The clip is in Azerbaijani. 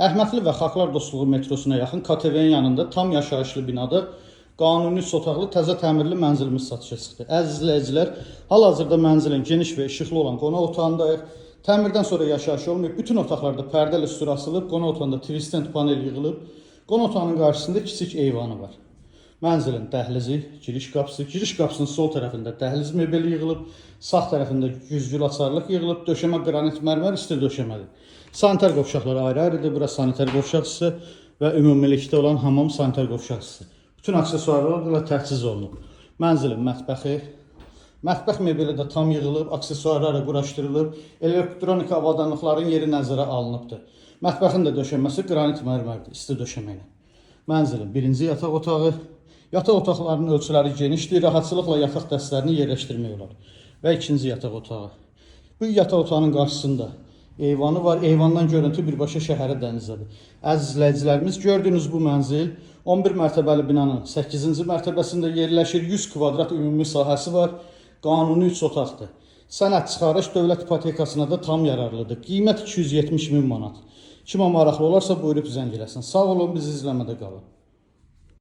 Əhmədli və Xalqlar Dostluğu metrosuna yaxın KTV-nin yanında tam yaşayışlı binada qanuni otaqlı təzə təmirli mənzilimiz satışa çıxdı. Əziz izləyicilər, hal-hazırda mənzilin geniş və işıqlı olan qonaq otağındayıq. Təmirdən sonra yaşayış olmayıb, bütün otaqlarda pərdəli sütur asılıb, qonaq otağında twist panel yığılıb, qonaq otağının qarşısında kiçik eyvanı var. Mənzilin dəhlizi, giriş qapısının sol tərəfində dəhliz mebeli yığılıb, sağ tərəfində güzgül açarlıq yığılıb, döşəmə qranit mərmər isti döşəmədir. Sanitar qovşaqlar ayrı-ayrıdır, burası sanitar qovşaq hissə və ümumilikdə olan hamam sanitar qovşaq hissə. Bütün aksesuarlarla təchiz olunub. Mənzilin mətbəx mebeli də tam yığılıb, aksesuarlarla quraşdırılıb, elektronika avadanlıqların yeri nəzərə alınıbdır. Mətbəxin də döşəməsi qranit mərmərdir, isti döşəməklə. Mənzilin birinci yataq otağı, yataq otaqlarının ölçüləri genişdir, rahatçılıqla yataq dəstlərini yerləşdirmək olar. Və ikinci yataq otağı. Bu yataq otağının qarşısında eyvanı var, eyvandan görüntü birbaşa şəhərə dənizədir. Əziz izləyicilərimiz, gördüyünüz bu mənzil 11 mərtəbəli binanın 8-ci mərtəbəsində yerləşir, 100 kvadrat ümumi sahəsi var, qanuni 3 otaqdır. Sənəd çıxarış dövlət ipotekasına da tam yararlıdır. Qiymət 270 min manat. Kimə maraqlı olarsa buyurub zəng eləsin. Sağ olun, bizi izləmədə qalın.